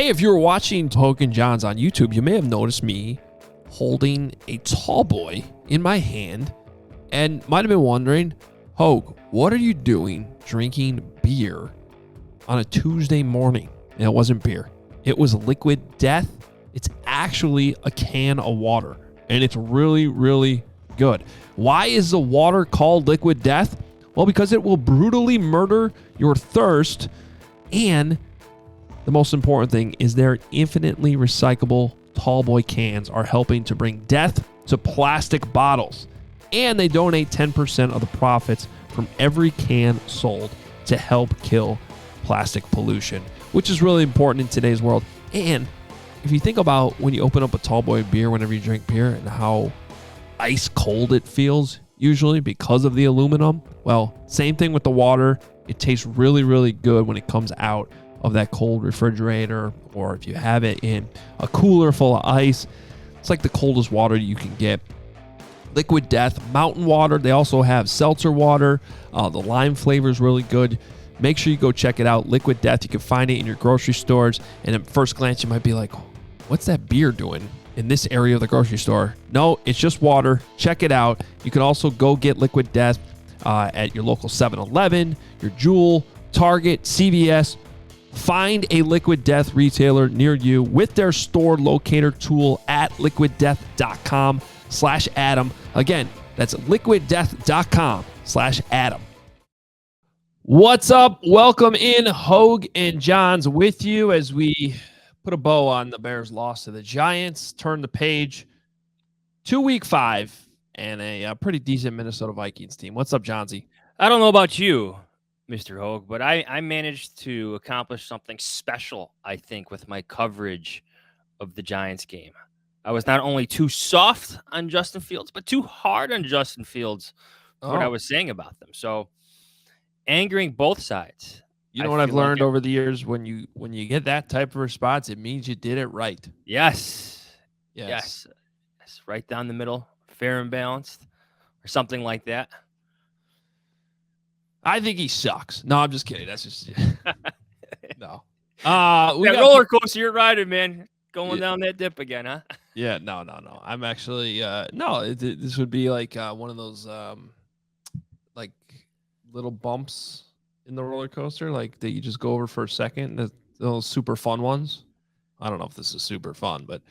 Hey, if you were watching Hoge Jahns on YouTube, you may have noticed me holding a tall boy in my hand and might have been wondering, Hoge, what are you doing drinking beer on a Tuesday morning? And it wasn't beer. It was Liquid Death. It's actually a can of water, and it's really, really good. Why is the water called Liquid Death? Well, because it will brutally murder your thirst, and the most important thing is their infinitely recyclable tallboy cans are helping to bring death to plastic bottles. And they donate 10% of the profits from every can sold to help kill plastic pollution, which is really important in today's world. And if you think about when you open up a tallboy beer, whenever you drink beer, and how ice cold it feels usually because of the aluminum, well, same thing with the water. It tastes really, really good when it comes out of that cold refrigerator, or if you have it in a cooler full of ice. It's like the coldest water you can get. Liquid Death mountain water. They also have seltzer water. The lime flavor is really good. Make sure you go check it out. Liquid Death. You can find it in your grocery stores. And at first glance, you might be like, what's that beer doing in this area of the grocery store? No, it's just water. Check it out. You can also go get Liquid Death at your local 7-Eleven, your Jewel, Target, CVS. Find a Liquid Death retailer near you with their store locator tool at liquiddeath.com/Adam. Again, that's liquiddeath.com/Adam. What's up? Welcome in. Hoge and Jahns with you as we put a bow on the Bears' loss to the Giants. Turn the page to Week 5 and a pretty decent Minnesota Vikings team. What's up, Johnsy? I don't know about you, Mr. Hoge, but I managed to accomplish something special, I think, with my coverage of the Giants game. I was not only too soft on Justin Fields, but too hard on Justin Fields for what I was saying about them. So, angering both sides. You know what I've learned over the years? When you get that type of response, it means you did it right. Yes. Right down the middle, fair and balanced, or something like that. I think he sucks. No, I'm just kidding. That's just no. That roller coaster you're riding, man, going down that dip again, huh? Yeah, no. I'm actually this would be like one of those like little bumps in the roller coaster, like that you just go over for a second. Those super fun ones. I don't know if this is super fun, but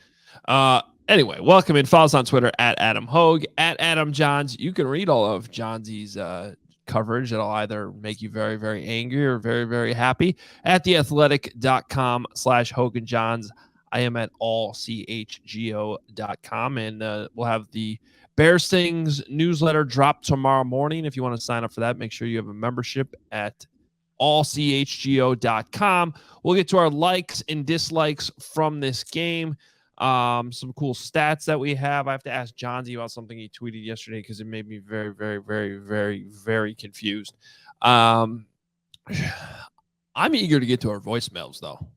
anyway, welcome in. Follow us on Twitter at Adam Hoge, at Adam Jahns. You can read all of Johnsy's coverage. It'll either make you very, very angry or very, very happy at theathletic.com/Hoge Jahns. I am at allchgo.com, and we'll have the Bears Things newsletter drop tomorrow morning. If you want to sign up for that, make sure you have a membership at allchgo.com. We'll get to our likes and dislikes from this game. Some cool stats that we have. I have to ask Johnsy about something he tweeted yesterday because it made me very, very, very, very, very confused. I'm eager to get to our voicemails, though.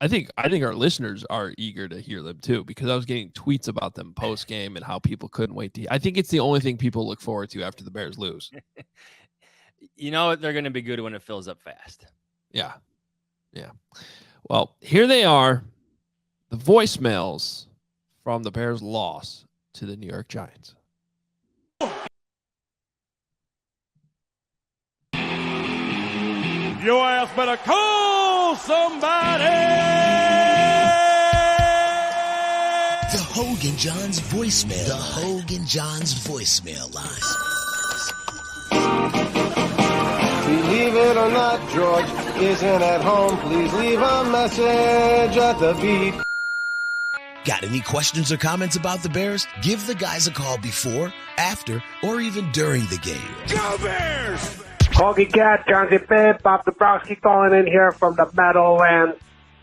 I think our listeners are eager to hear them too, because I was getting tweets about them post game and how people couldn't wait to. I think it's the only thing people look forward to after the Bears lose. You know they're going to be good when it fills up fast. Yeah. Well, here they are. The voicemails from the Bears' loss to the New York Giants. Your ass better call somebody! The Hoge and Jahns voicemail. The Hoge and Jahns voicemail line. Believe it or not, George isn't at home. Please leave a message at the beep. Got any questions or comments about the Bears? Give the guys a call before, after, or even during the game. Go Bears! Hoagie Cat, Johnsy Pip, Bob Dabrowski calling in here from the Meadowlands.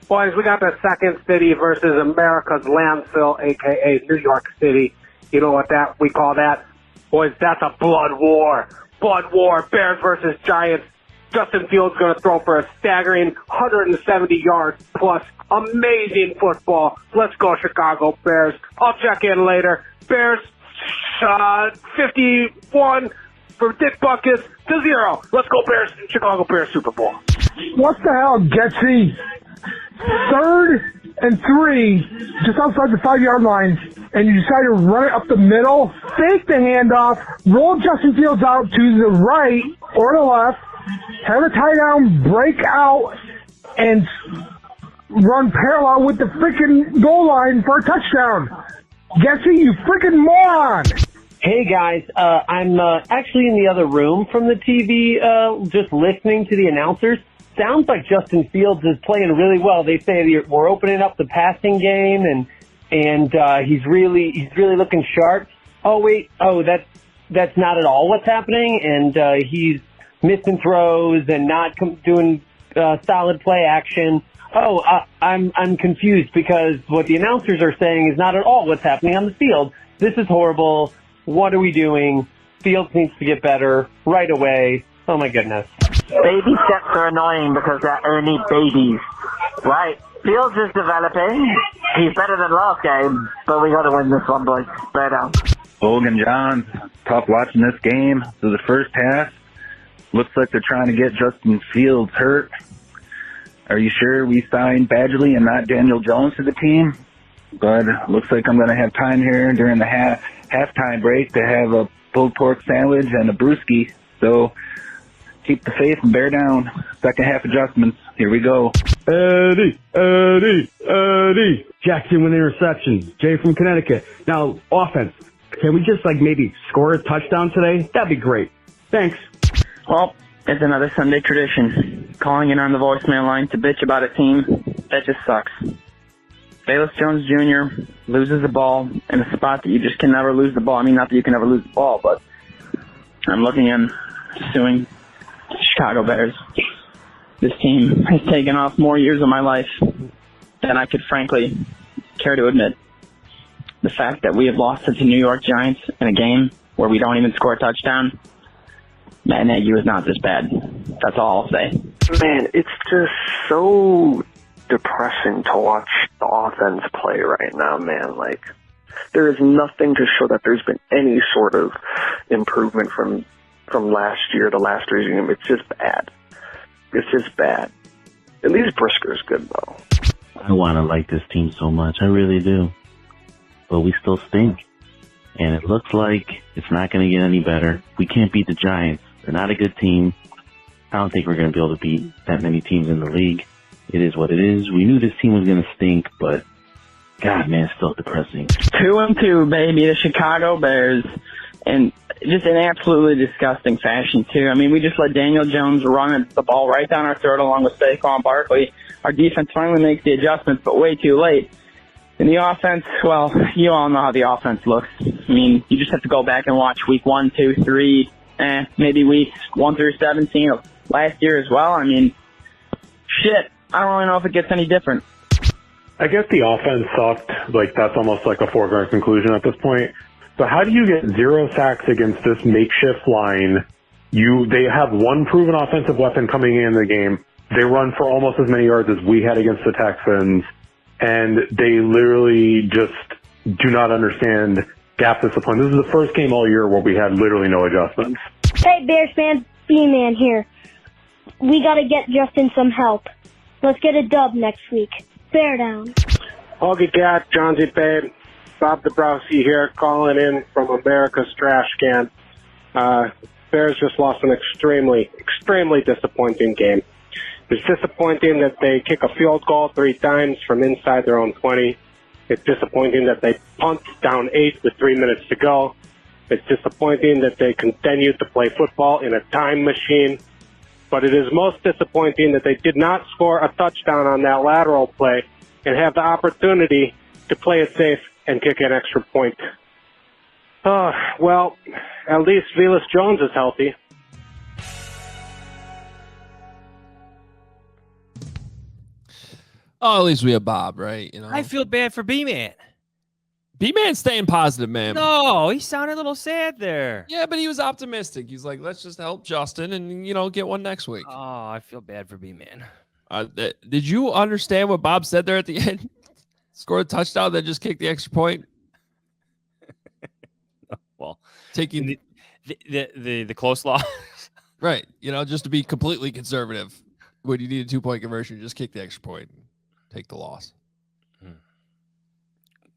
Boys, we got the second city versus America's landfill, a.k.a. New York City. You know what we call that? Boys, that's a blood war. Blood war, Bears versus Giants. Justin Fields going to throw for a staggering 170 yards plus. Amazing football. Let's go, Chicago Bears. I'll check in later. Bears 51 for Dick Buckets to 0. Let's go Bears. Chicago Bears Super Bowl. What the hell, Getsy? 3rd and 3, just outside the 5-yard line, and you decide to run it up the middle, fake the handoff, roll Justin Fields out to the right or the left, have a tie down, break out, and run parallel with the freaking goal line for a touchdown. Guess it, you freaking moron! Hey guys, I'm actually in the other room from the TV, just listening to the announcers. Sounds like Justin Fields is playing really well. They say we're opening up the passing game, and he's really looking sharp. Oh wait, that's not at all what's happening, and he's missing throws and not doing solid play action. Oh, I'm confused because what the announcers are saying is not at all what's happening on the field. This is horrible. What are we doing? Fields needs to get better right away. Oh my goodness. Baby steps are annoying because they're only babies. Right. Fields is developing. He's better than last game, but we gotta win this one, boys. Bear down. Hoge Jahns, tough watching this game. So the first half, looks like they're trying to get Justin Fields hurt. Are you sure we signed Badgley and not Daniel Jones to the team? But looks like I'm going to have time here during the halftime break to have a pulled pork sandwich and a brewski. So keep the faith and bear down. Second half adjustments. Here we go. Eddie. Jackson with interception. Jay from Connecticut. Now, offense. Can we just maybe score a touchdown today? That'd be great. Thanks. Well, it's another Sunday tradition. Calling in on the voicemail line to bitch about a team. That just sucks. Bayless Jones Jr. loses the ball in a spot that you just can never lose the ball. I mean, not that you can never lose the ball, but I'm looking in, suing the Chicago Bears. This team has taken off more years of my life than I could frankly care to admit. The fact that we have lost to the New York Giants in a game where we don't even score a touchdown, Matt Nagy was not this bad. That's all I'll say. Man, it's just so depressing to watch the offense play right now, man. There is nothing to show that there's been any sort of improvement from last year to last year's game. It's just bad. It's just bad. At least Brisker's good, though. I want to like this team so much. I really do. But we still stink. And it looks like it's not going to get any better. We can't beat the Giants. They're not a good team. I don't think we're going to be able to beat that many teams in the league. It is what it is. We knew this team was going to stink, but God, man, it's still depressing. 2-2, baby, the Chicago Bears. And just in absolutely disgusting fashion, too. I mean, we just let Daniel Jones run the ball right down our throat along with Saquon Barkley. Our defense finally makes the adjustments, but way too late. And the offense, well, you all know how the offense looks. I mean, you just have to go back and watch week 1, 2, 3, maybe weeks 1 through 17 of last year as well. I mean, shit, I don't really know if it gets any different. I guess the offense sucked. That's almost like a foregone conclusion at this point. So how do you get 0 sacks against this makeshift line? They have one proven offensive weapon coming in the game. They run for almost as many yards as we had against the Texans. And they literally just do not understand gap discipline. This is the first game all year where we had literally no adjustments. Hey, Bears fan, B-Man here. We got to get Justin some help. Let's get a dub next week. Bear down. Hoge Jahns, Johnsy Babe, Bob Dabrowski here, calling in from America's Trash Can. Bears just lost an extremely disappointing game. It's disappointing that they kick a field goal 3 times from inside their own 20. It's disappointing that they punt down 8 with 3 minutes to go. It's disappointing that they continue to play football in a time machine. But it is most disappointing that they did not score a touchdown on that lateral play and have the opportunity to play it safe and kick an extra point. Well, at least Velus Jones is healthy. Oh, at least we have Bob, right? I feel bad for B-Man. B-Man's staying positive, man. No, he sounded a little sad there. Yeah, but he was optimistic. He's like, let's just help Justin and, get one next week. Oh, I feel bad for B-Man. Did you understand what Bob said there at the end? Scored a touchdown, then just kicked the extra point? Well, taking the close loss. Right. Just to be completely conservative. When you need a 2-point conversion, just kick the extra point. take the loss.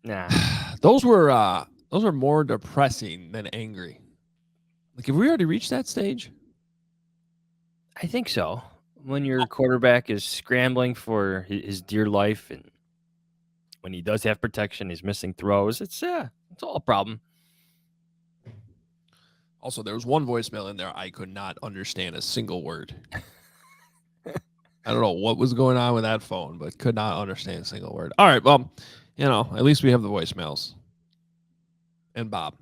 Nah. Those were more depressing than angry. Like, have we already reached that stage? I think so. When your quarterback is scrambling for his dear life, and when he does have protection, he's missing throws. It's all a problem. Also, there was one voicemail in there I could not understand a single word. I don't know what was going on with that phone, but could not understand a single word. All right, well, at least we have the voicemails. And Bob.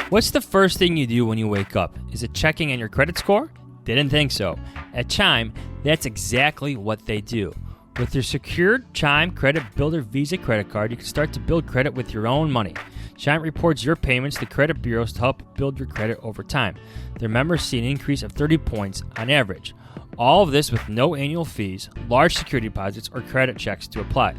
What's the first thing you do when you wake up? Is it checking on your credit score? Didn't think so. At Chime, that's exactly what they do. With your secured Chime Credit Builder Visa credit card, you can start to build credit with your own money. Chime reports your payments to credit bureaus to help build your credit over time. Their members see an increase of 30 points on average. All of this with no annual fees, large security deposits, or credit checks to apply.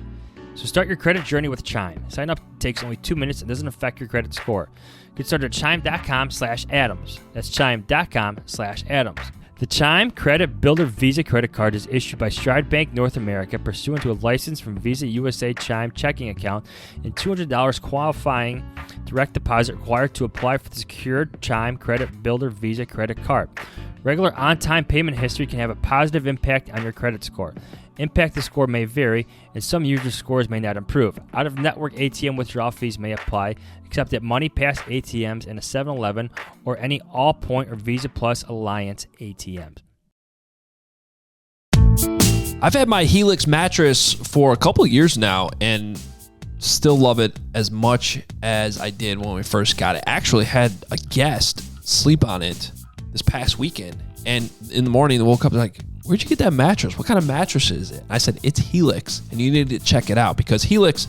So start your credit journey with Chime. Sign up takes only 2 minutes and doesn't affect your credit score. Get started at chime.com/Adams. That's chime.com/Adams. The Chime Credit Builder Visa credit card is issued by Stride Bank North America pursuant to a license from Visa USA Chime checking account and $200 qualifying direct deposit required to apply for the secured Chime Credit Builder Visa credit card. Regular on-time payment history can have a positive impact on your credit score. Impact the score may vary, and some users' scores may not improve. Out-of-network ATM withdrawal fees may apply, except at MoneyPass ATMs and a 7-Eleven or any Allpoint or Visa Plus Alliance ATMs. I've had my Helix mattress for a couple of years now and still love it as much as I did when we first got it. I actually had a guest sleep on it this past weekend, and in the morning, they woke up like, "Where'd you get that mattress? What kind of mattress is it?" I said, "It's Helix, and you need to check it out because Helix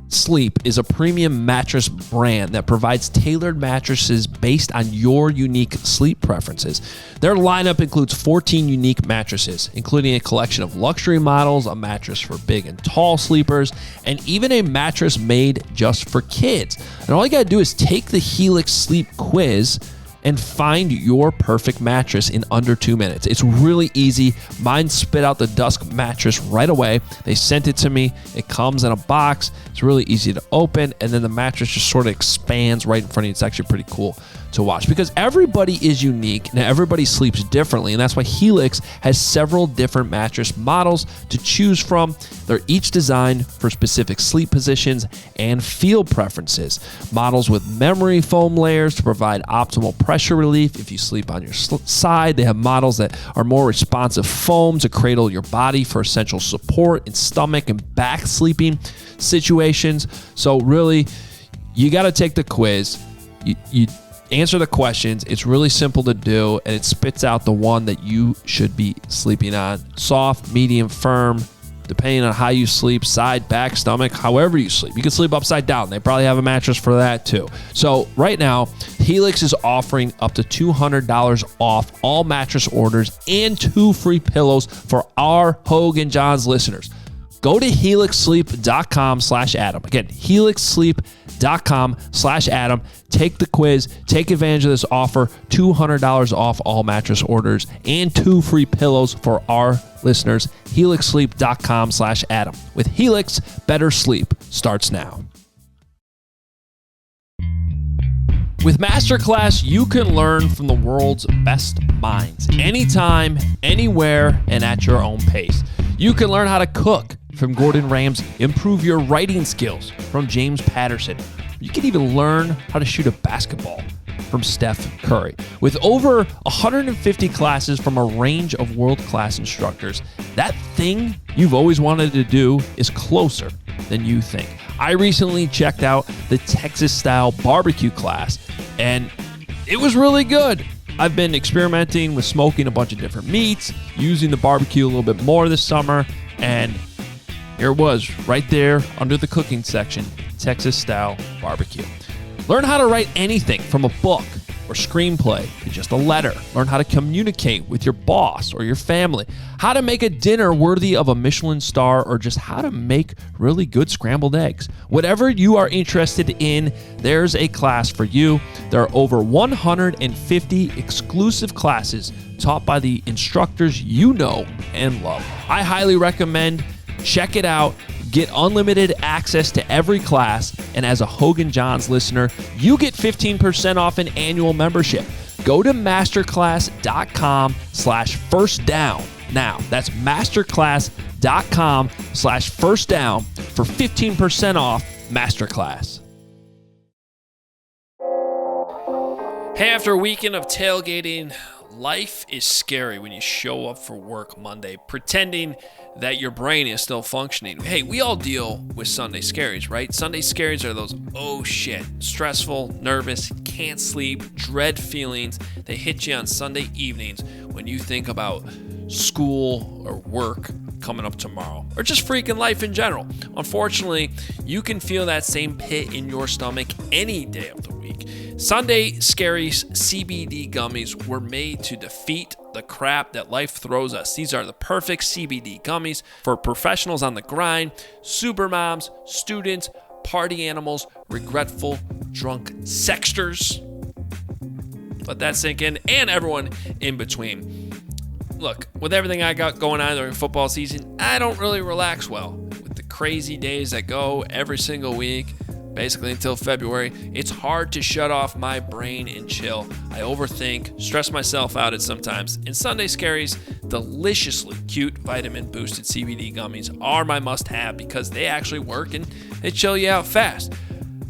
Sleep is a premium mattress brand that provides tailored mattresses based on your unique sleep preferences. Their lineup includes 14 unique mattresses, including a collection of luxury models, a mattress for big and tall sleepers, and even a mattress made just for kids. And all you got to do is take the Helix Sleep quiz and find your perfect mattress in under 2 minutes. It's really easy. Mine spit out the Dusk mattress right away. They sent it to me. It comes in a box. It's really easy to open, and then the mattress just sort of expands right in front of you. It's actually pretty cool to watch because everybody is unique and everybody sleeps differently, and that's why Helix has several different mattress models to choose from. They're each designed for specific sleep positions and feel preferences. Models with memory foam layers to provide optimal pressure relief if you sleep on your side. They have models that are more responsive foam to cradle your body for essential support in stomach and back sleeping situations. So really, you got to take the quiz. You answer the questions. It's really simple to do, and it spits out the one that you should be sleeping on. Soft, medium, firm, depending on how you sleep, side, back, stomach, however you sleep. You can sleep upside down. They probably have a mattress for that too. So right now, Helix is offering up to $200 off all mattress orders and 2 free pillows for our Hoge Jahns listeners. Go to helixsleep.com/Adam. Again, helixsleep.com/Adam. Take the quiz. Take advantage of this offer. $200 off all mattress orders and 2 free pillows for our listeners. helixsleep.com/Adam. With Helix, better sleep starts now. With MasterClass, you can learn from the world's best minds anytime, anywhere, and at your own pace. You can learn how to cook from Gordon Ramsay, improve your writing skills from James Patterson. You can even learn how to shoot a basketball from Steph Curry. With over 150 classes from a range of world-class instructors, that thing you've always wanted to do is closer than you think. I recently checked out the Texas-style barbecue class, and it was really good. I've been experimenting with smoking a bunch of different meats, using the barbecue a little bit more this summer, and here it was, right there under the cooking section, Texas-style barbecue. Learn how to write anything from a book or screenplay to just a letter. Learn how to communicate with your boss or your family, how to make a dinner worthy of a Michelin star, or just how to make really good scrambled eggs. Whatever you are interested in, there's a class for you. There are over 150 exclusive classes taught by the instructors you know and love. I highly recommend. Check it out. Get unlimited access to every class. And as a Hoge Jahns listener, you get 15% off an annual membership. Go to masterclass.com/firstdown. Now, that's masterclass.com/firstdown for 15% off Masterclass. Hey, after a weekend of tailgating, life is scary when you show up for work Monday pretending that your brain is still functioning. Hey, we all deal with Sunday scaries, right? Sunday scaries are those, oh shit, stressful, nervous, can't sleep, dread feelings. They hit you on Sunday evenings when you think about school or work coming up tomorrow, or just freaking life in general. Unfortunately, you can feel that same pit in your stomach any day of the week. Sunday Scaries CBD gummies were made to defeat the crap that life throws us. These are the perfect CBD gummies for professionals on the grind, super moms, students, party animals, regretful drunk sexters. Let that sink in, and everyone in between. Look, with everything I got going on during football season, I don't really relax well. With the crazy days that go every single week, basically until February, it's hard to shut off my brain and chill. I overthink, stress myself out at sometimes. And Sunday Scaries deliciously cute vitamin-boosted CBD gummies are my must-have because they actually work and they chill you out fast.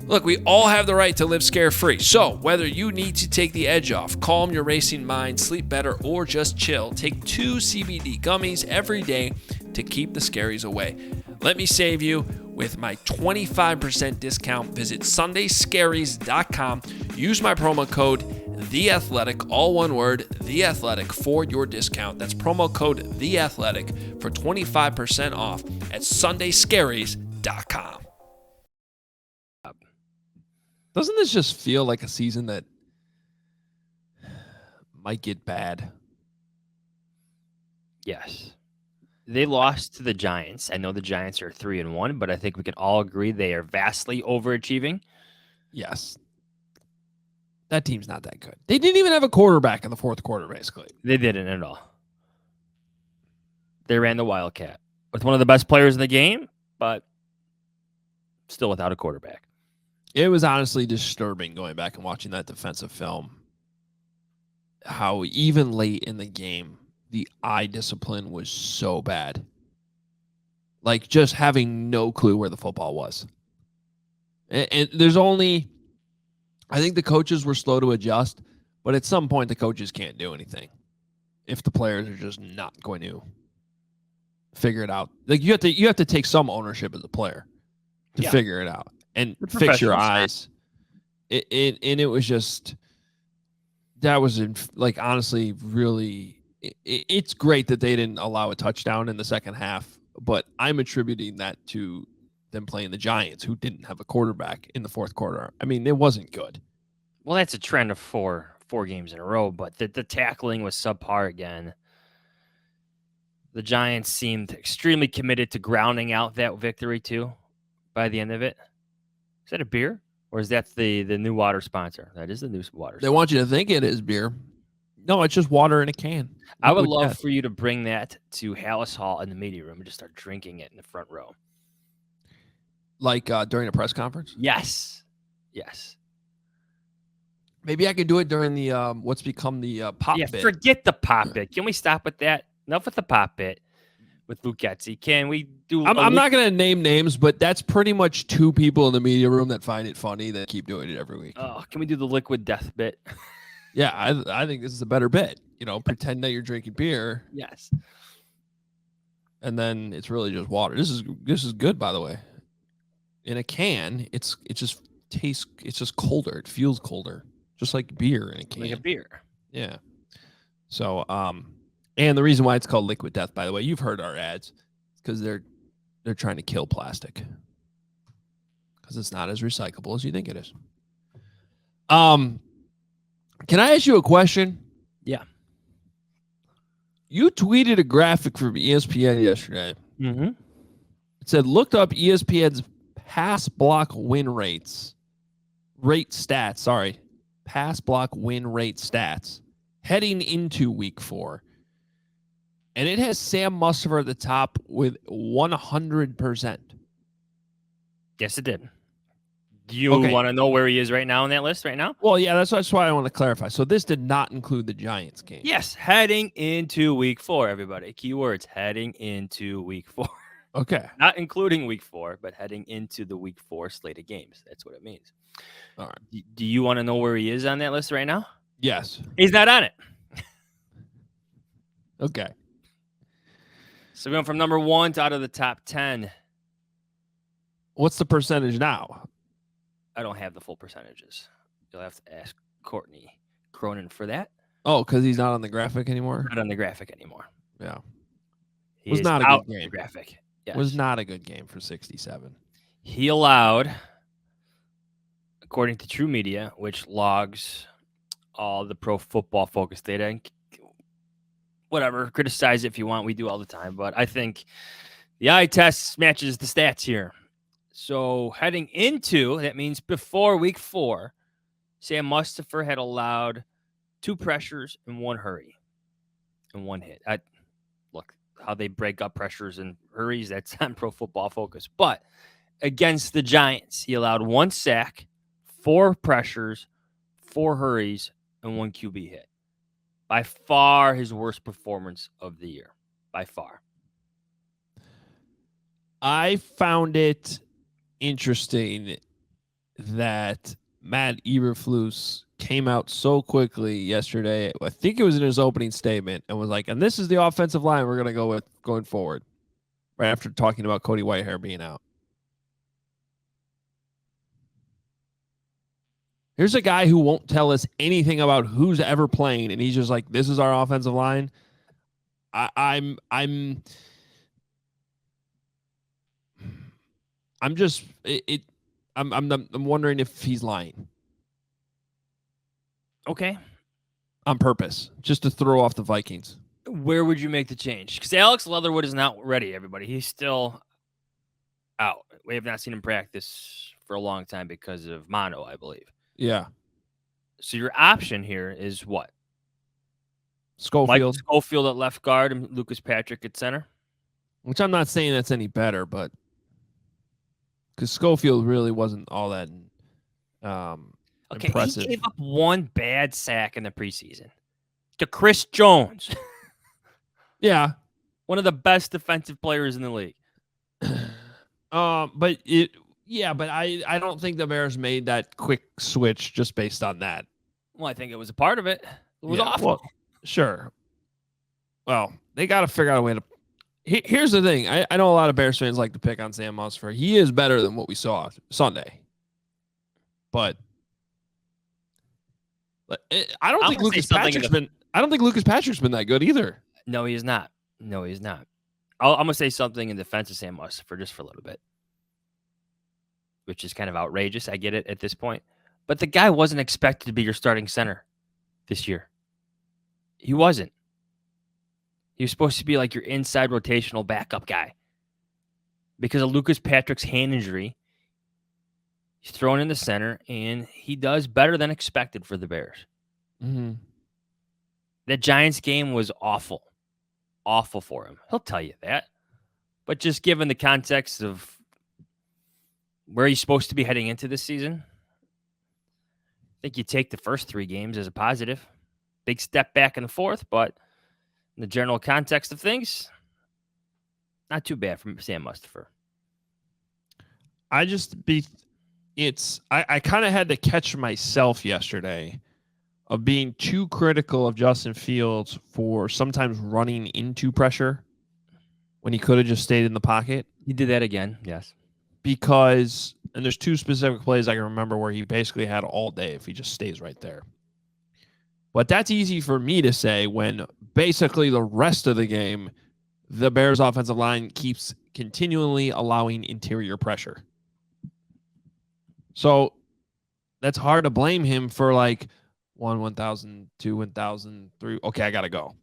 Look, we all have the right to live scare-free. So whether you need to take the edge off, calm your racing mind, sleep better, or just chill, take 2 CBD gummies every day to keep the scaries away. Let me save you with my 25% discount. Visit sundayscaries.com. Use my promo code THEATHLETIC, all one word, THEATHLETIC, for your discount. That's promo code THEATHLETIC for 25% off at sundayscaries.com. Doesn't this just feel like a season that might get bad? Yes. They lost to the Giants. I know the Giants are 3-1, but I think we can all agree they are vastly overachieving. Yes. That team's not that good. They didn't even have a quarterback in the fourth quarter, basically. They didn't at all. They ran the Wildcat with one of the best players in the game, but still without a quarterback. It was honestly disturbing going back and watching that defensive film. How even late in the game, the eye discipline was so bad. Like just having no clue where the football was. And there's only, I think the coaches were slow to adjust, but at some point the coaches can't do anything if the players are just not going to figure it out. Like you have to take some ownership as a player to figure it out and fix your eyes. And it was just, that was like honestly really. It's great that they didn't allow a touchdown in the second half, but I'm attributing that to them playing the Giants, who didn't have a quarterback in the fourth quarter. I mean, it wasn't good. Well, that's a trend of four games in a row, but the tackling was subpar again. The Giants seemed extremely committed to grounding out that victory, too, by the end of it. Is that a beer? Or is that the new water sponsor? That is the new water sponsor. They want you to think it is beer. No, it's just water in a can. I would love for you to bring that to Hallis Hall in the media room and just start drinking it in the front row. Like during a press conference? Yes. Yes. Maybe I could do it during the what's become the pop bit. Forget the pop bit. Can we stop with that? Enough with the pop bit with Lucchesi. Can we do... I'm not going to name names, but that's pretty much 2 people in the media room that find it funny that keep doing it every week. Oh, can we do the liquid death bit? Yeah, I think this is a better bit. You know, pretend that you're drinking beer. Yes. And then it's really just water. This is good, by the way. In a can, it just tastes, it's just colder. It feels colder. Just like beer in a can. Like a beer. Yeah. So, and the reason why it's called Liquid Death, by the way, you've heard our ads, because they're trying to kill plastic. Because it's not as recyclable as you think it is. Can I ask you a question? Yeah. You tweeted a graphic from ESPN yesterday. Mm-hmm. It said, looked up ESPN's pass block win stats. Pass block win rate stats heading into week 4. And it has Sam Mustipher at the top with 100%. Yes, it did. Do you want to know where he is right now on that list right now? Well, yeah, that's why I want to clarify. So this did not include the Giants game. Yes, heading into week 4, everybody. Keywords, heading into week 4. Okay. Not including week 4, but heading into the week 4 slate of games. That's what it means. All right. Do you want to know where he is on that list right now? Yes. He's not on it. Okay. So we went from number 1 to out of the top 10. What's the percentage now? I don't have the full percentages. You'll have to ask Courtney Cronin for that. Oh, because he's not on the graphic anymore? Not on the graphic anymore. Yeah. He Was is not a out good game. the graphic. Yes. Was not a good game for 67. He allowed, according to True Media, which logs all the Pro Football Focus data, and whatever, criticize it if you want. We do all the time. But I think the eye test matches the stats here. So heading into, that means before week 4, Sam Mustipher had allowed 2 pressures and 1 hurry and 1 hit. Look, how they break up pressures and hurries, that's on Pro Football Focus. But against the Giants, he allowed 1 sack, 4 pressures, 4 hurries, and 1 QB hit. By far his worst performance of the year. By far. I found it interesting that Matt Eberflus came out so quickly yesterday. I think it was in his opening statement and was like, and this is the offensive line we're going to go with going forward. Right after talking about Cody Whitehair being out. Here's a guy who won't tell us anything about who's ever playing, and he's just like, this is our offensive line. I'm wondering if he's lying. Okay. On purpose, just to throw off the Vikings. Where would you make the change? Because Alex Leatherwood is not ready, everybody. He's still out. We have not seen him practice for a long time because of mono, I believe. Yeah. So your option here is what? Schofield. Michael Schofield at left guard and Lucas Patrick at center? Which I'm not saying that's any better, but because Schofield really wasn't all that impressive. He gave up 1 bad sack in the preseason to Chris Jones. Yeah. One of the best defensive players in the league. But I don't think the Bears made that quick switch just based on that. Well, I think it was a part of it. It was awful. Well, sure. Well, they got to figure out a way to. Here's the thing. I know a lot of Bears fans like to pick on Sam Mustipher. He is better than what we saw Sunday. But I don't think Lucas Patrick's been. I don't think Lucas Patrick's been that good either. No, he is not. No, he is not. I'm gonna say something in defense of Sam Mustipher just for a little bit, which is kind of outrageous. I get it at this point, but the guy wasn't expected to be your starting center this year. He wasn't. He was supposed to be like your inside rotational backup guy. Because of Lucas Patrick's hand injury, he's thrown in the center, and he does better than expected for the Bears. Mm-hmm. That Giants game was awful. Awful for him. He'll tell you that. But just given the context of where he's supposed to be heading into this season, I think you take the first 3 games as a positive. Big step back in the 4th, but in the general context of things, not too bad from Sam Mustipher. I kind of had to catch myself yesterday of being too critical of Justin Fields for sometimes running into pressure when he could have just stayed in the pocket. He did that again, yes. Because, and there's 2 specific plays I can remember where he basically had all day if he just stays right there. But that's easy for me to say when basically the rest of the game, the Bears offensive line keeps continually allowing interior pressure. So that's hard to blame him for 1,000, 2, 1,000, 3. Okay, I got to go.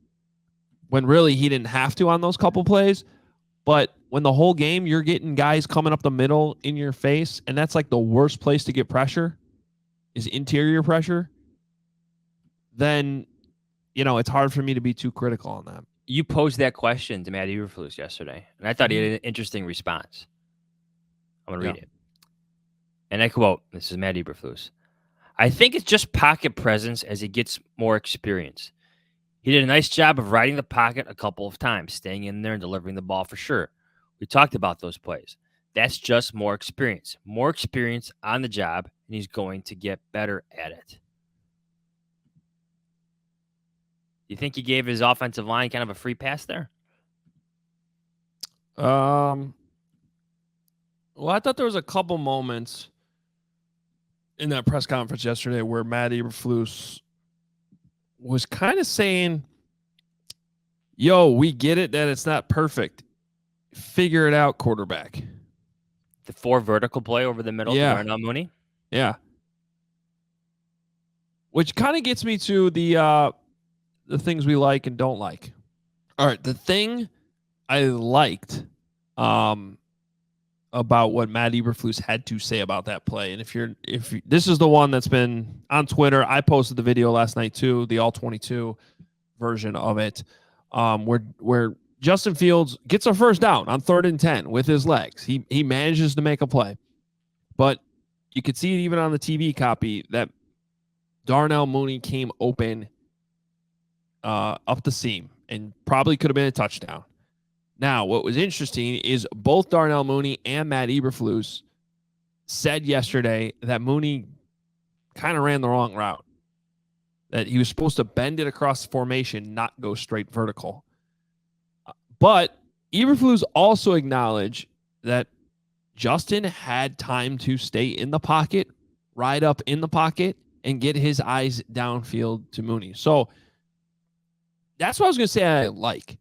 When really he didn't have to on those couple plays. But when the whole game you're getting guys coming up the middle in your face, and that's like the worst place to get pressure is interior pressure, then, it's hard for me to be too critical on that. You posed that question to Matt Eberflus yesterday, and I thought he had an interesting response. I'm going to read it. And I quote, this is Matt Eberflus. I think it's just pocket presence as he gets more experience. He did a nice job of riding the pocket a couple of times, staying in there and delivering the ball for sure. We talked about those plays. That's just more experience. More experience on the job, and he's going to get better at it. You think he gave his offensive line kind of a free pass there? Well, I thought there was a couple moments in that press conference yesterday where Matt Eberflus was kind of saying, yo, we get it that it's not perfect. Figure it out, quarterback. The 4 vertical play over the middle to Darnell Mooney? Yeah. Which kind of gets me to the things we like and don't like. All right, the thing I liked about what Matt Eberflus had to say about that play, and if this is the one that's been on Twitter, I posted the video last night too, the all 22 version of it, where Justin Fields gets a first down on 3rd and 10 with his legs. He manages to make a play, but you could see it even on the TV copy that Darnell Mooney came open up the seam and probably could have been a touchdown. Now, what was interesting is both Darnell Mooney and Matt Eberflus said yesterday that Mooney kind of ran the wrong route, that he was supposed to bend it across the formation, not go straight vertical. But Eberflus also acknowledged that Justin had time to stay in the pocket, ride up in the pocket, and get his eyes downfield to Mooney. So that's what I was going to say I like.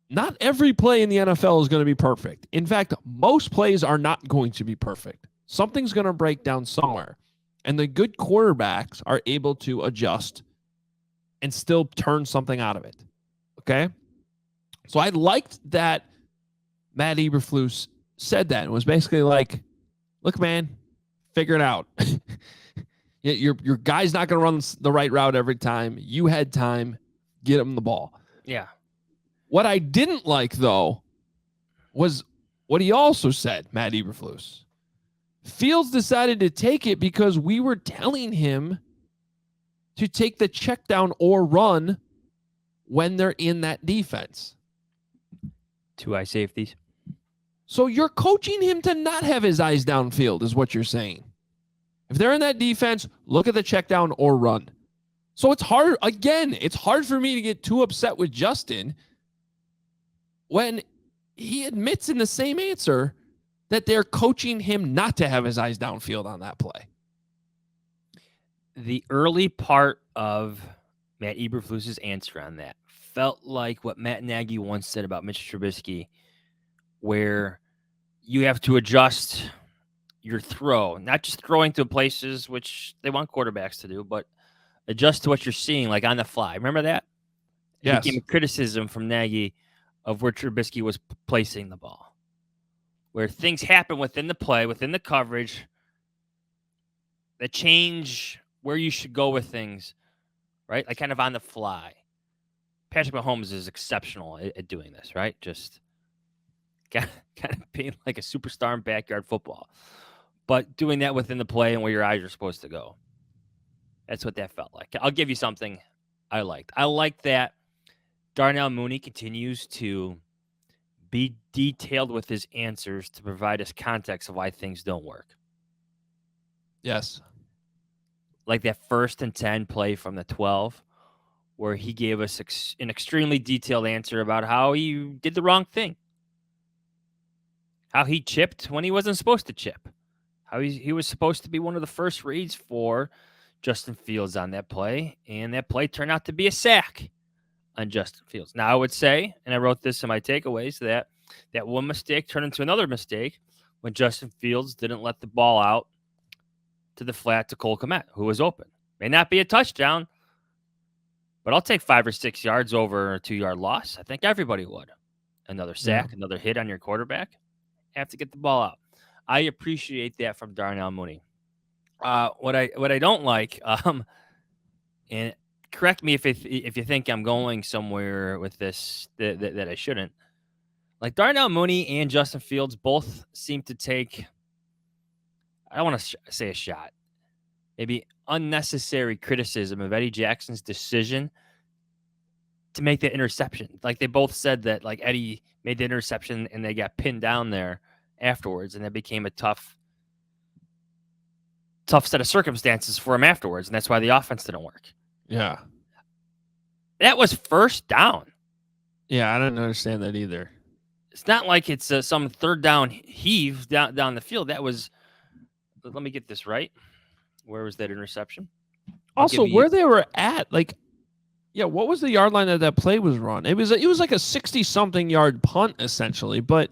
Not every play in the NFL is going to be perfect. In fact, most plays are not going to be perfect. Something's going to break down somewhere. And the good quarterbacks are able to adjust and still turn something out of it. Okay? So I liked that Matt Eberflus said that. It was basically like, look, man, figure it out. Your guy's not going to run the right route every time. You had time. Get him the ball. Yeah. What I didn't like, though, was what he also said, Matt Eberflus. Fields decided to take it because we were telling him to take the check down or run when they're in that defense. 2 eye safeties. So you're coaching him to not have his eyes downfield is what you're saying. If they're in that defense, look at the check down or run. So it's hard. Again, it's hard for me to get too upset with Justin when he admits in the same answer that they're coaching him not to have his eyes downfield on that play. The early part of Matt Eberflus's answer on that felt like what Matt Nagy once said about Mitch Trubisky, where you have to adjust your throw, not just throwing to places, which they want quarterbacks to do, but adjust to what you're seeing, like on the fly. Remember that? Yes. It became a criticism from Nagy of where Trubisky was placing the ball, where things happen within the play, within the coverage, that change where you should go with things, right? Like kind of on the fly. Patrick Mahomes is exceptional at doing this, right? Just kind of being like a superstar in backyard football, but doing that within the play and where your eyes are supposed to go. That's what that felt like. I'll give you something I liked. I like that Darnell Mooney continues to be detailed with his answers to provide us context of why things don't work. Yes. Like that 1st and 10 play from the 12, where he gave us an extremely detailed answer about how he did the wrong thing. How he chipped when he wasn't supposed to chip. How he was supposed to be one of the first reads for Justin Fields on that play, and that play turned out to be a sack on Justin Fields. Now, I would say, and I wrote this in my takeaways, that one mistake turned into another mistake when Justin Fields didn't let the ball out to the flat to Cole Kmet, who was open. May not be a touchdown, but I'll take 5 or 6 yards over a 2-yard loss. I think everybody would. Another sack, another hit on your quarterback. Have to get the ball out. I appreciate that from Darnell Mooney. What I don't like, and correct me if you think I'm going somewhere with this that I shouldn't. Like Darnell Mooney and Justin Fields both seem to take, I don't want to say a shot, maybe unnecessary criticism of Eddie Jackson's decision to make that interception. Like they both said that like Eddie made the interception and they got pinned down there afterwards, and that became a tough set of circumstances for him afterwards, and that's why the offense didn't work. Yeah. That was first down. Yeah, I don't understand that either. It's not like it's some third down heave down the field. That was, let me get this right. Where was that interception? Also, where they were at, like, yeah, what was the yard line that play was run? It was like a 60-something yard punt, essentially, but...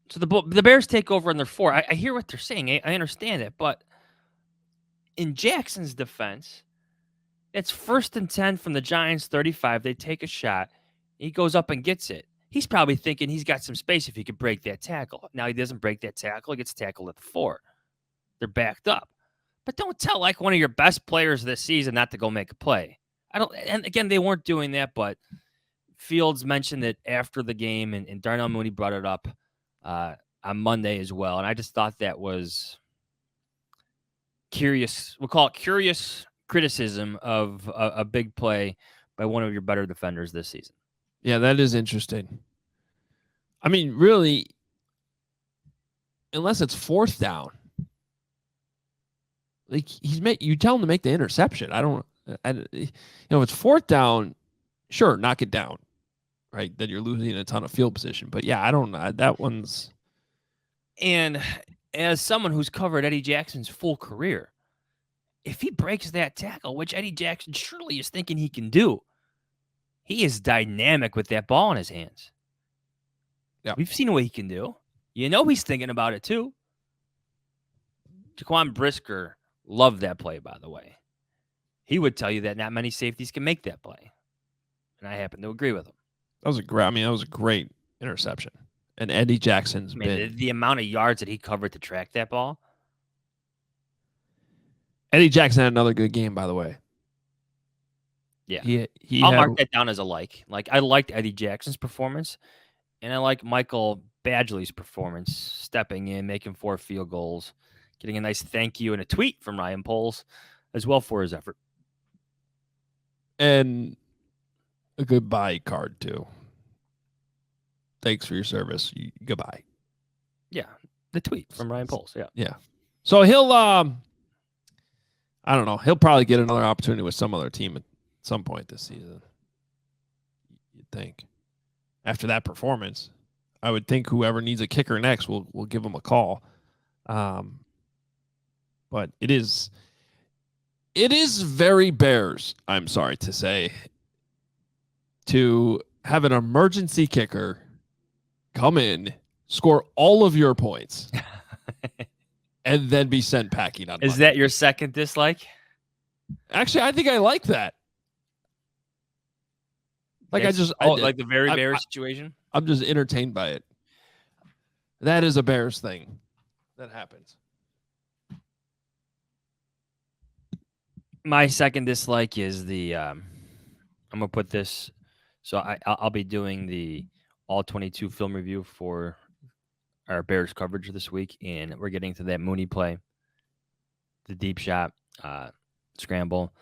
So the Bears take over on their 4. I hear what they're saying. I understand it, but in Jackson's defense, it's 1st and 10 from the Giants 35. They take a shot. He goes up and gets it. He's probably thinking he's got some space if he could break that tackle. Now he doesn't break that tackle. He gets tackled at the 4. They're backed up. But don't tell like one of your best players this season not to go make a play. And again, they weren't doing that, but Fields mentioned it after the game, and Darnell Mooney brought it up on Monday as well. And I just thought that was curious. We'll call it curious criticism of a big play by one of your better defenders this season. Yeah, that is interesting. I mean, really, unless it's 4th down, like you tell him to make the interception. If it's 4th down, sure, knock it down, right? Then you're losing a ton of field position. But yeah, I don't know. That one's. And as someone who's covered Eddie Jackson's full career, if he breaks that tackle, which Eddie Jackson surely is thinking he can do, he is dynamic with that ball in his hands. Yeah. We've seen what he can do. You know he's thinking about it too. Jaquan Brisker loved that play, by the way. He would tell you that not many safeties can make that play. And I happen to agree with him. That was a great interception. And Eddie Jackson's been... The amount of yards that he covered to track that ball. Eddie Jackson had another good game, by the way. Yeah. I'll mark that down as a like. Like, I liked Eddie Jackson's performance, and I like Michael Badgley's performance, stepping in, making 4 field goals, getting a nice thank you and a tweet from Ryan Poles as well for his effort. And a goodbye card, too. Thanks for your service. Goodbye. Yeah, the tweet from Ryan Poles, yeah. Yeah. So he'll, I don't know, he'll probably get another opportunity with some other team at some point this season. You'd think. After that performance, I would think whoever needs a kicker next will give him a call. But it is very Bears, I'm sorry to say, to have an emergency kicker come in, score all of your points, and then be sent packing on Is Monday. that your second dislike? Actually, I think I like that. Like like the very Bears situation? I'm just entertained by it. That is a Bears thing that happens. My second dislike is the I'm gonna put this. So I'll be doing the all 22 film review for our Bears coverage this week, and we're getting to that Mooney play, the deep shot, scramble,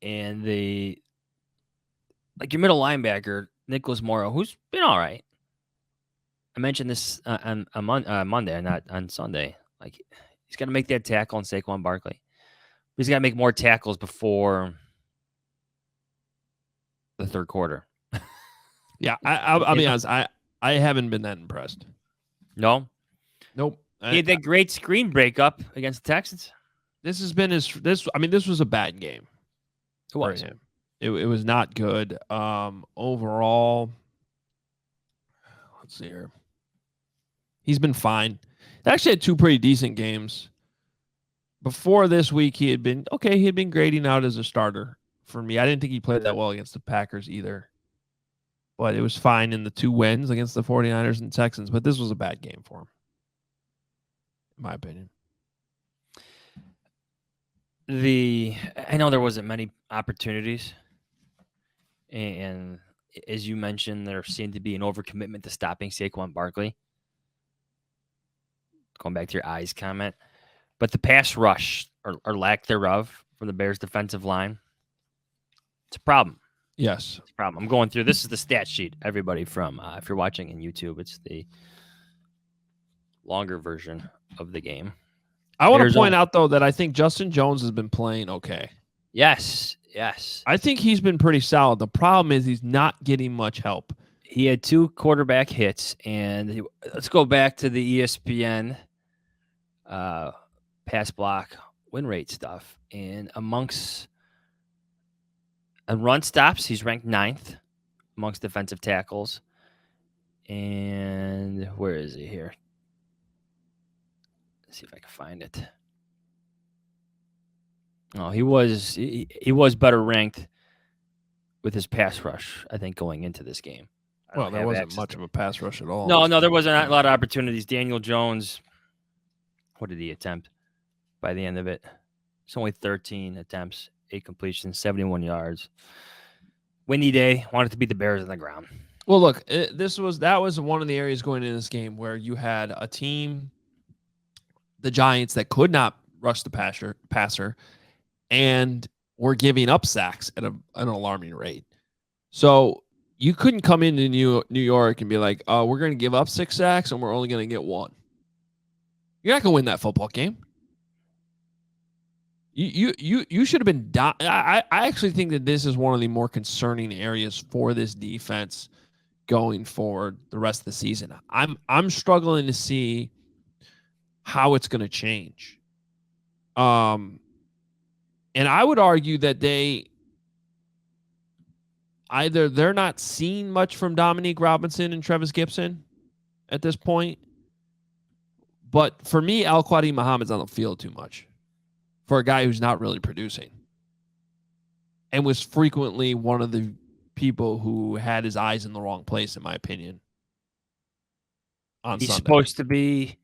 and your middle linebacker Nicholas Morrow, who's been all right. I mentioned this on Monday, not on Sunday. Like, he's got to make that tackle on Saquon Barkley. He's got to make more tackles before the third quarter. Yeah, I'll be honest. I haven't been that impressed. No? Nope. He had that great screen breakup against the Texans. This has been this was a bad game. It was. For him. It was not good. Overall, let's see here. He's been fine. He actually had two pretty decent games. before this week, he had been okay. He had been grading out as a starter for me. I didn't think he played that well against the Packers either. But it was fine in the 2 wins against the 49ers and Texans. But this was a bad game for him, in my opinion. I know there wasn't many opportunities. And as you mentioned, there seemed to be an overcommitment to stopping Saquon Barkley. Going back to your eyes comment. But the pass rush, or lack thereof, from the Bears defensive line, it's a problem. Yes. It's a problem. I'm going through. This is the stat sheet, everybody, from if you're watching in YouTube, it's the longer version of the game. I want to point out, though, that I think Justin Jones has been playing okay. Yes. I think he's been pretty solid. The problem is he's not getting much help. He had 2 quarterback hits, and let's go back to the ESPN pass block win rate stuff. And amongst run stops, he's ranked 9th amongst defensive tackles. And where is he here? Let's see if I can find it. Oh, he was better ranked with his pass rush, I think, going into this game. Well, there wasn't much of a pass rush at all. No, there wasn't a lot of opportunities. Daniel Jones, what did he attempt by the end of it? It's only 13 attempts, 8 completions, 71 yards. Windy day, wanted to beat the Bears on the ground. Well, look, that was one of the areas going into this game where you had a team, the Giants, that could not rush the passer and were giving up sacks at an alarming rate. So you couldn't come into New York and be like, "Oh, we're going to give up 6 sacks and we're only going to get 1." You're not going to win that football game. You should have been. I actually think that this is one of the more concerning areas for this defense going forward the rest of the season. I'm struggling to see how it's going to change. And I would argue that they're not seeing much from Dominique Robinson and Travis Gibson at this point. But for me, Al-Quadri Muhammad's on the field too much for a guy who's not really producing and was frequently one of the people who had his eyes in the wrong place, in my opinion. He's supposed to be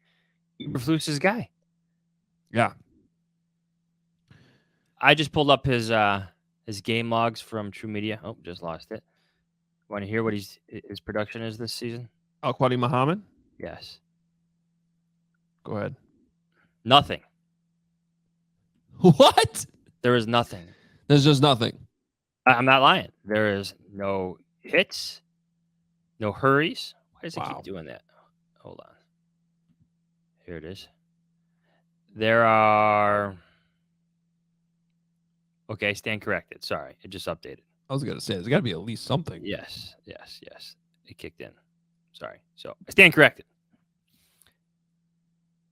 Eberflus's guy. Yeah. I just pulled up his game logs from True Media. Oh, just lost it. Want to hear what his production is this season? Al-Quadri Muhammad? Yes. Go ahead. Nothing. What? There is nothing. There's just nothing. I'm not lying. There is no hits, no hurries. Why does it keep doing that? Hold on. Here it is. There are... Okay, stand corrected. Sorry, it just updated. I was going to say, there's got to be at least something. Yes. It kicked in. Sorry. So, I stand corrected.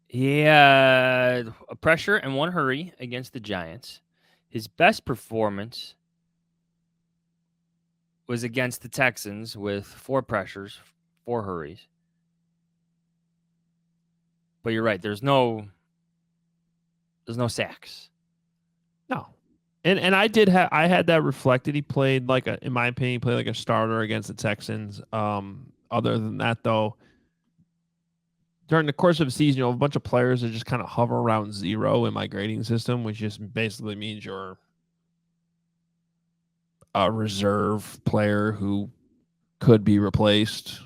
He had a pressure and 1 hurry against the Giants. His best performance was against the Texans with 4 pressures, 4 hurries. But you're right. There's no sacks. No. And I had that reflected. He played in my opinion, he played like a starter against the Texans. Other than that, though, during the course of the season, a bunch of players that just kind of hover around 0 in my grading system, which just basically means you're a reserve player who could be replaced.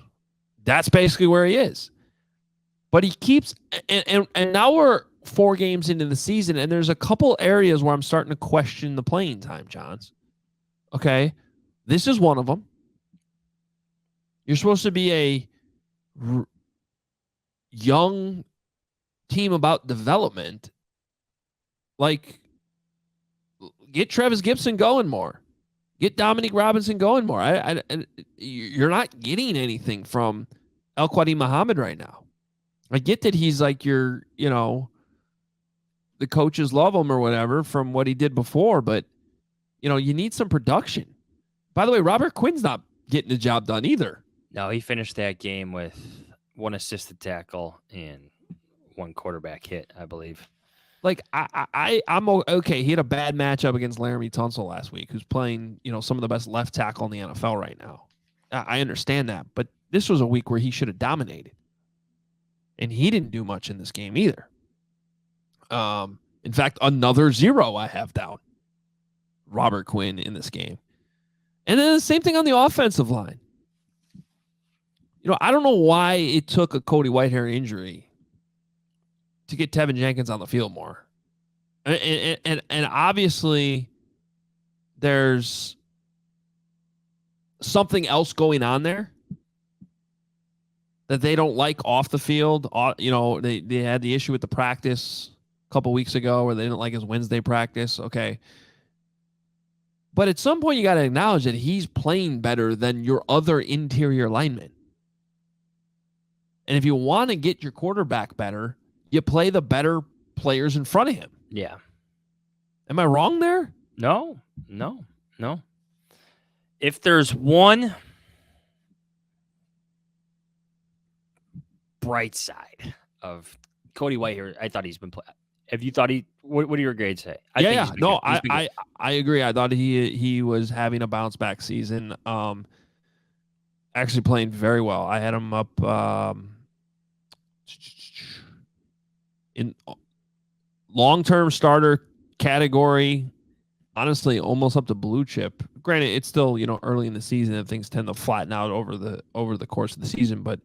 That's basically where he is. But he keeps, and now we're 4 games into the season, and there's a couple areas where I'm starting to question the playing time, Johns. Okay? This is one of them. You're supposed to be a young team about development. Like, get Travis Gibson going more. Get Dominique Robinson going more. You're not getting anything from Al-Quadri Muhammad right now. I get that he's like the coaches love him or whatever from what he did before, but, you need some production. By the way, Robert Quinn's not getting the job done either. No, he finished that game with 1 assisted tackle and 1 quarterback hit, I believe. Like I'm okay. He had a bad matchup against Laramie Tunsil last week, who's playing, some of the best left tackle in the NFL right now. I understand that, but this was a week where he should have dominated, and he didn't do much in this game either. In fact, another 0 I have down. Robert Quinn in this game, and then the same thing on the offensive line. I don't know why it took a Cody Whitehair injury to get Tevin Jenkins on the field more. And obviously there's something else going on there that they don't like off the field. They had the issue with the practice a couple weeks ago where they didn't like his Wednesday practice. Okay. But at some point you got to acknowledge that he's playing better than your other interior linemen. And if you want to get your quarterback better, you play the better players in front of him. Yeah. Am I wrong there? No. If there's one bright side of Cody Whitehair, I thought he's been playing. Have you thought what do your grades say? I agree. I thought he was having a bounce back season. Actually playing very well. I had him up in long-term starter category, honestly, almost up to blue chip. Granted, it's still, early in the season and things tend to flatten out over the course of the season, but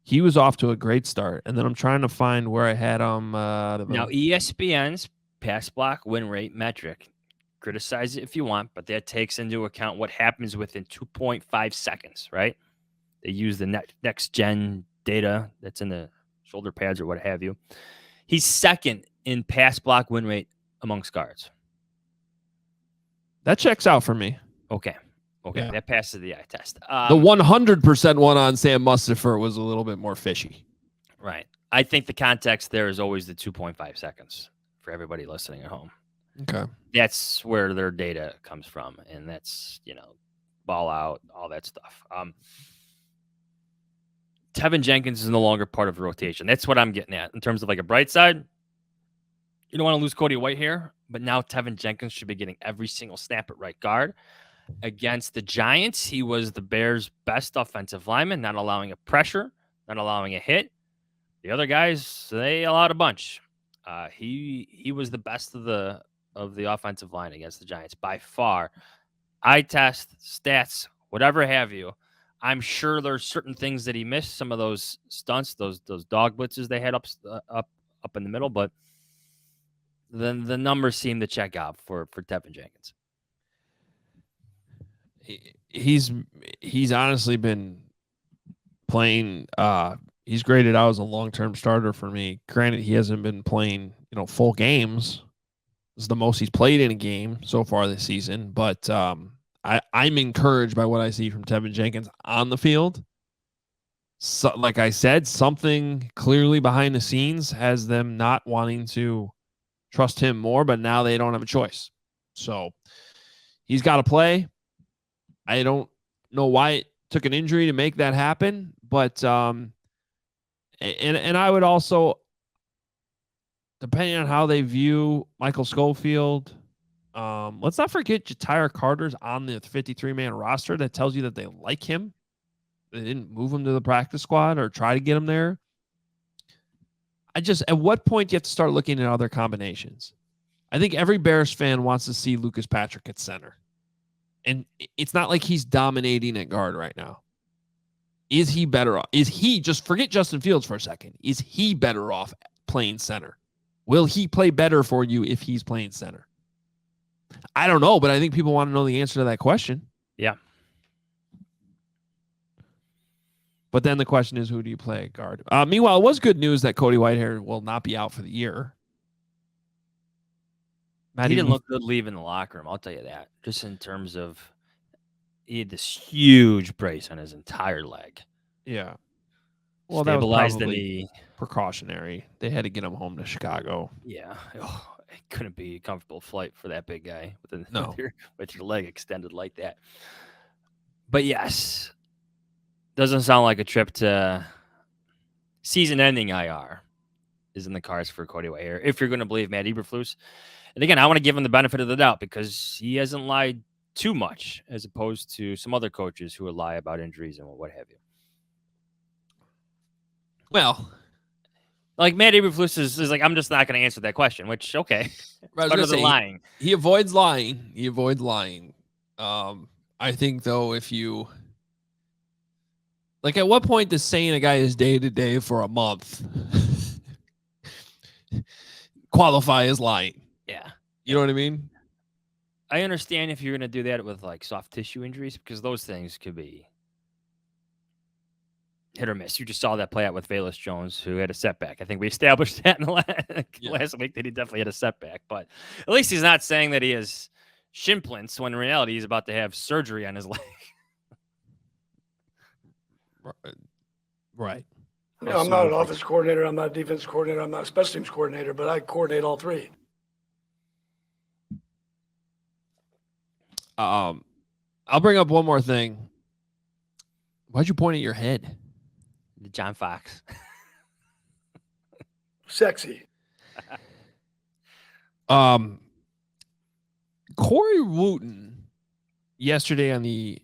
he was off to a great start. And then I'm trying to find where I had him. Now, ESPN's pass block win rate metric, criticize it if you want, but that takes into account what happens within 2.5 seconds, right? They use the next gen data that's in the shoulder pads or what have you. He's second in pass block win rate amongst guards. That checks out for me. Okay. Yeah. That passes the eye test. The 100% one on Sam Mustipher was a little bit more fishy. Right. I think the context there is always the 2.5 seconds for everybody listening at home. Okay. That's where their data comes from, and that's, ball out, all that stuff. Tevin Jenkins is no longer part of the rotation. That's what I'm getting at in terms of like a bright side. You don't want to lose Cody Whitehair, but now Tevin Jenkins should be getting every single snap at right guard. Against the Giants, he was the Bears' best offensive lineman, not allowing a pressure, not allowing a hit. The other guys, they allowed a bunch. He was the best of the offensive line against the Giants by far. Eye test, stats, whatever have you. I'm sure there's certain things that he missed, some of those stunts, those dog blitzes they had up in the middle, but then the numbers seem to check out for Tevin Jenkins. He's honestly been playing. He's graded out as a long-term starter for me. Granted, he hasn't been playing, full games. This is the most he's played in a game so far this season, but I'm encouraged by what I see from Tevin Jenkins on the field. So, like I said, something clearly behind the scenes has them not wanting to trust him more, but now they don't have a choice. So he's got to play. I don't know why it took an injury to make that happen, but and I would also, depending on how they view Michael Schofield, let's not forget Jatire Carter's on the 53-man roster. That tells you that they like him. They didn't move him to the practice squad or try to get him there. At what point do you have to start looking at other combinations? I think every Bears fan wants to see Lucas Patrick at center. And it's not like he's dominating at guard right now. Is he better off? Just forget Justin Fields for a second. Is he better off playing center? Will he play better for you if he's playing center? I don't know, but I think people want to know the answer to that question. Yeah. But then the question is, who do you play at guard? Meanwhile, it was good news that Cody Whitehair will not be out for the year. He didn't look good leaving the locker room, I'll tell you that. Just in terms of, he had this huge brace on his entire leg. Yeah. Well, stabilized that was the knee. Precautionary. They had to get him home to Chicago. Yeah. Oh, it couldn't be a comfortable flight for that big guy with your leg extended like that. But yes, doesn't sound like a trip to season-ending IR is in the cards for Cody White here, if you're going to believe Matt Eberflus. And again, I want to give him the benefit of the doubt because he hasn't lied too much as opposed to some other coaches who would lie about injuries and what have you. Well, like Matt Eberflus is like, I'm just not going to answer that question, which, okay. Better than lying. He avoids lying. He avoids lying. I think, though, if you... Like, at what point does saying a guy is day-to-day for a month qualify as lying? Yeah. You know what I mean? I understand if you're going to do that with, like, soft tissue injuries because those things could be hit or miss. You just saw that play out with Helix Jones, who had a setback. I think we established that in the last week that he definitely had a setback. But at least he's not saying that he has shin splints when in reality he's about to have surgery on his leg. Right. No, I'm not an offense coordinator. I'm not a defense coordinator. I'm not a special teams coordinator, but I coordinate all three. I'll bring up one more thing. Why'd you point at your head? John Fox. Sexy. Corey Wooten, yesterday on the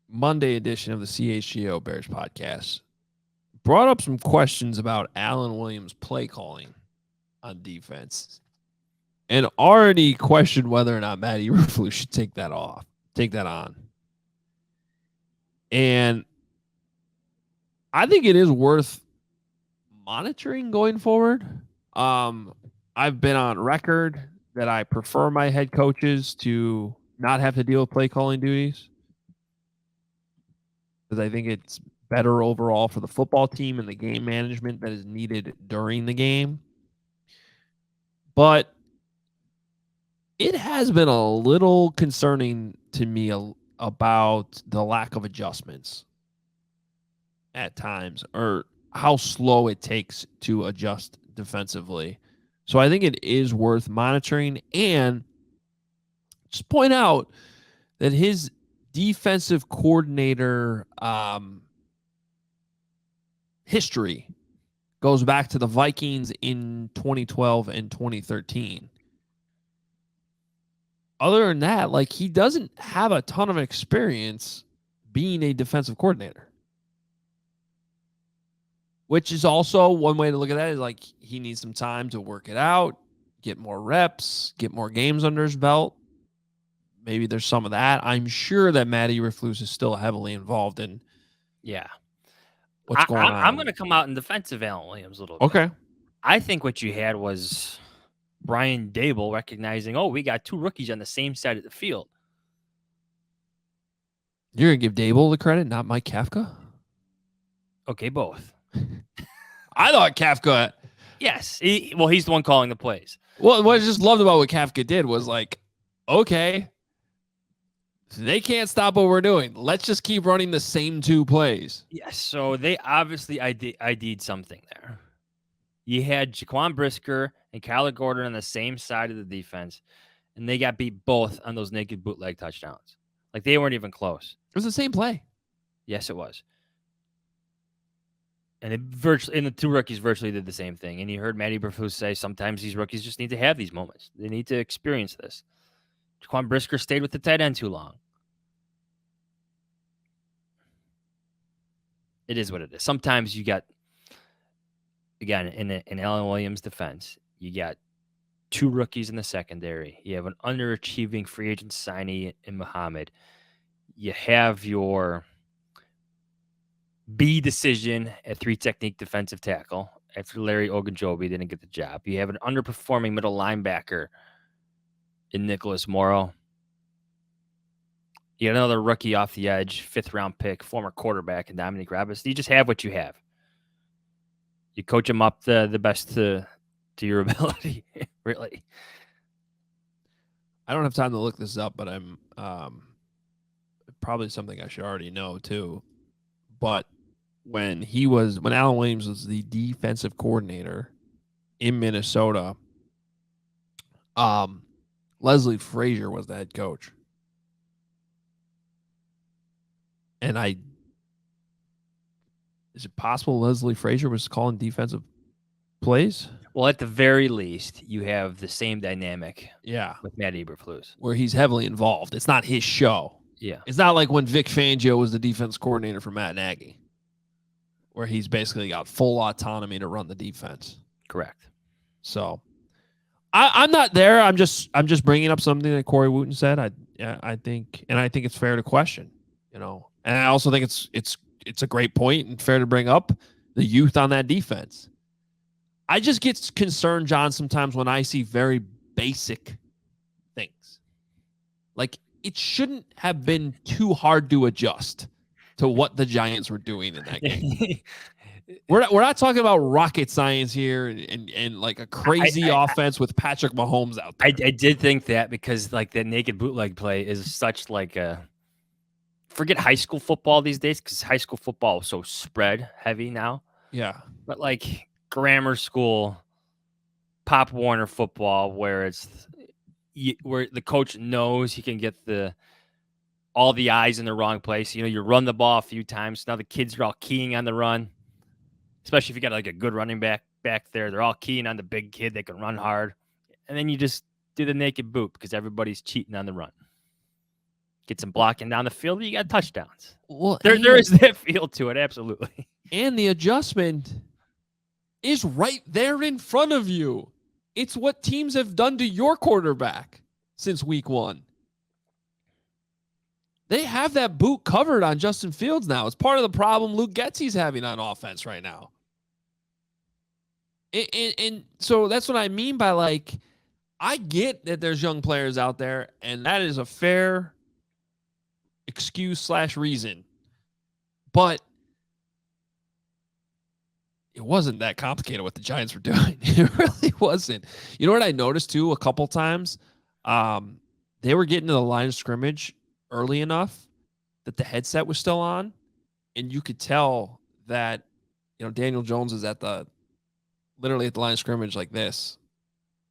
Monday edition of the CHGO Bears podcast, brought up some questions about Alan Williams' play calling on defense and already questioned whether or not Matt Eberflus should take that on. And I think it is worth monitoring going forward. I've been on record that I prefer my head coaches to not have to deal with play calling duties because I think it's better overall for the football team and the game management that is needed during the game. But it has been a little concerning to me about the lack of adjustments at times, or how slow it takes to adjust defensively. So I think it is worth monitoring, and just point out that his defensive coordinator history goes back to the Vikings in 2012 and 2013. Other than that, like, he doesn't have a ton of experience being a defensive coordinator. Which is also one way to look at that is like he needs some time to work it out, get more reps, get more games under his belt. Maybe there's some of that. I'm sure that Matt Eberflus is still heavily involved in what's going on. I'm going to come out in defense of Alan Williams a little bit. Okay. I think what you had was Brian Dable recognizing, we got two rookies on the same side of the field. You're going to give Dable the credit, not Mike Kafka? Okay, both. I thought Kafka. Yes. He's the one calling the plays. Well, what I just loved about what Kafka did was like, okay, they can't stop what we're doing. Let's just keep running the same two plays. Yes. So they obviously ID'd something there. You had Jaquan Brisker and Kyler Gordon on the same side of the defense, and they got beat both on those naked bootleg touchdowns. Like, they weren't even close. It was the same play. Yes, it was. And the two rookies virtually did the same thing. And you heard Matty Eberflus say sometimes these rookies just need to have these moments. They need to experience this. Jaquan Brisker stayed with the tight end too long. It is what it is. Sometimes you got, again, in Alan Williams' defense, you got two rookies in the secondary. You have an underachieving free agent signee in Muhammad. You have your B decision at 3-technique defensive tackle after Larry Ogunjobi didn't get the job. You have an underperforming middle linebacker in Nicholas Morrow. You got another rookie off the edge, 5th-round pick, former quarterback in Dominic Robinson. You just have what you have. You coach them up the best to your ability, really. I don't have time to look this up, but I'm probably something I should already know too. But when Alan Williams was the defensive coordinator in Minnesota, Leslie Frazier was the head coach. And is it possible Leslie Frazier was calling defensive plays. Well, at the very least, you have the same dynamic. Yeah. With Matt Eberflus, where he's heavily involved. It's not his show. Yeah. It's not like when Vic Fangio was the defense coordinator for Matt Nagy, where he's basically got full autonomy to run the defense. Correct. So I'm not there. I'm just bringing up something that Corey Wooten said. I think it's fair to question, and I also think it's a great point and fair to bring up the youth on that defense. I just get concerned, John, sometimes when I see very basic things. Like, it shouldn't have been too hard to adjust to what the Giants were doing in that game. We're not talking about rocket science here and like a crazy offense with Patrick Mahomes out there. I did think that because like that naked bootleg play is such like a forget high school football these days because high school football is so spread heavy now. Yeah. But like grammar school, Pop Warner football where where the coach knows he can get all the eyes in the wrong place. You run the ball a few times. Now the kids are all keying on the run, especially if you got like a good running back there. They're all keying on the big kid that can run hard. And then you just do the naked boot because everybody's cheating on the run. Get some blocking down the field. You got touchdowns. Well, there is that feel to it. Absolutely. And the adjustment is right there in front of you. It's what teams have done to your quarterback since week 1. They have that boot covered on Justin Fields now. It's part of the problem Luke Getsy's having on offense right now. And so that's what I mean by, like, I get that there's young players out there, and that is a fair excuse/reason. But it wasn't that complicated what the Giants were doing. It really wasn't. You know what I noticed, too, a couple times? They were getting to the line of scrimmage early enough that the headset was still on, and you could tell that, Daniel Jones is literally at the line of scrimmage like this,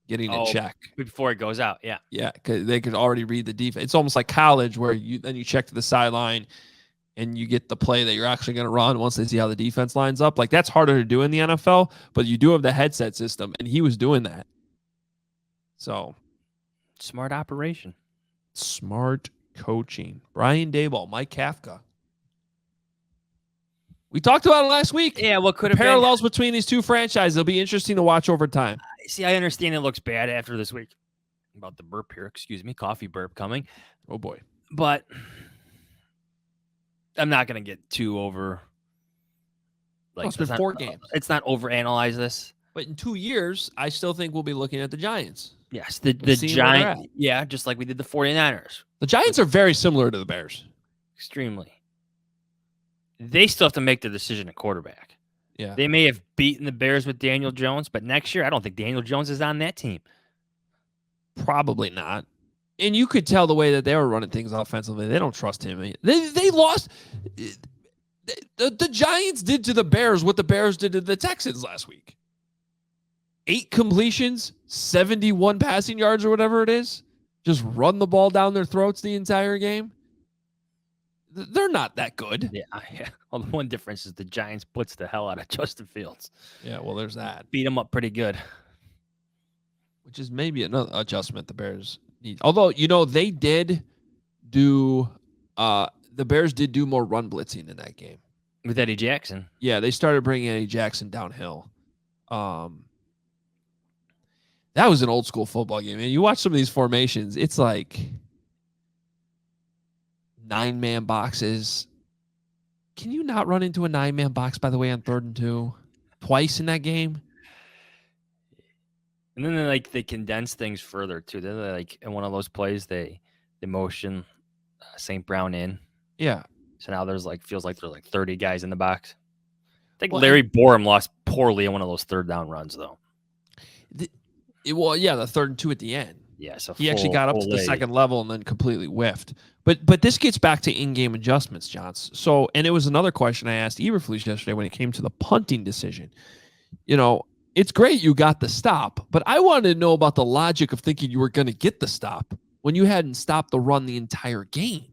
getting a check. Before it goes out, yeah. Yeah, because they could already read the defense. It's almost like college where you check to the sideline and you get the play that you're actually going to run once they see how the defense lines up. Like, that's harder to do in the NFL, but you do have the headset system, and he was doing that. So, smart operation. Smart coaching. Brian Daboll, Mike Kafka. We talked about it last week. Yeah, what could have parallels between these two franchises. It'll be interesting to watch over time. See, I understand it looks bad after this week. About the burp here, excuse me, coffee burp coming. Oh boy. But I'm not going to get too over. Like, it's been 4 games. It's not overanalyze this. But in 2 years, I still think we'll be looking at the Giants. Yes, the Giants. Yeah, just like we did the 49ers. The Giants are very similar to the Bears. Extremely. They still have to make the decision at quarterback. Yeah. They may have beaten the Bears with Daniel Jones, but next year, I don't think Daniel Jones is on that team. Probably not. And you could tell the way that they were running things offensively. They don't trust him. They lost. The Giants did to the Bears what the Bears did to the Texans last week. 8 completions, 71 passing yards or whatever it is. Just run the ball down their throats the entire game. They're not that good. Yeah. Well, the one difference is the Giants blitz the hell out of Justin Fields. Yeah, well, there's that. Beat him up pretty good. Which is maybe another adjustment the Bears need. Although, they did do the Bears did do more run blitzing in that game. With Eddie Jackson. Yeah, they started bringing Eddie Jackson downhill. That was an old school football game. And you watch some of these formations, it's like 9-man boxes. Can you not run into a 9-man box, by the way, on 3rd and 2 twice in that game? And then they condense things further too. They're like in one of those plays, they motion St. Brown in. Yeah. So now feels like there's 30 guys in the box. I think Larry Borum lost poorly in one of those 3rd down runs though. The 3rd and 2 at the end. Yeah, so he actually got up to the second level and then completely whiffed. But this gets back to in-game adjustments, Johns. So, and it was another question I asked Eberflus yesterday when it came to the punting decision. It's great you got the stop, but I wanted to know about the logic of thinking you were going to get the stop when you hadn't stopped the run the entire game.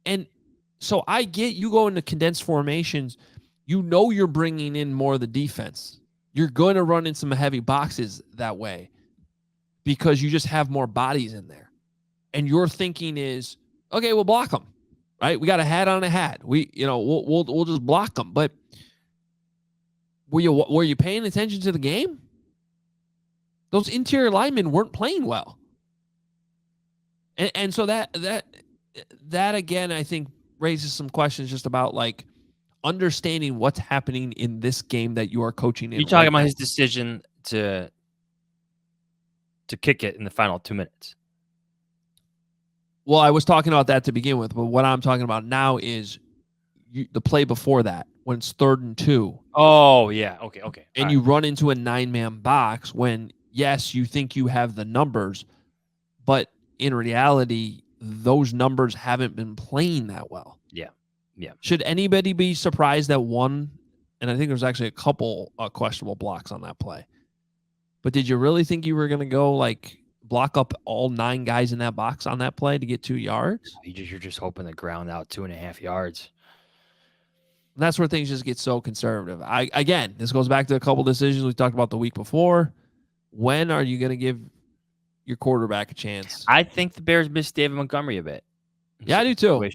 And so I get you go into condensed formations. You're bringing in more of the defense. you're going to run in some heavy boxes that way because you just have more bodies in there. And your thinking is, okay, we'll block them, right? We got a hat on a hat. We'll just block them. But were you paying attention to the game? Those interior linemen weren't playing well. And so that again, I think raises some questions just about like understanding what's happening in this game that you are coaching in. You talking about his decision to kick it in the final 2 minutes? Well, I was talking about that to begin with, but what I'm talking about now is the play before that when it's 3rd and 2. Oh, yeah. Okay. And you run into a 9-man box when, yes, you think you have the numbers, but in reality, those numbers haven't been playing that well. Yeah. Should anybody be surprised that one, and I think there's actually a couple questionable blocks on that play, but did you really think you were going to go like block up all 9 guys in that box on that play to get 2 yards? You're just hoping to ground out 2.5 yards. And that's where things just get so conservative. Again, this goes back to a couple decisions we talked about the week before. When are you going to give your quarterback a chance? I think the Bears missed David Montgomery a bit. Yeah, I do too.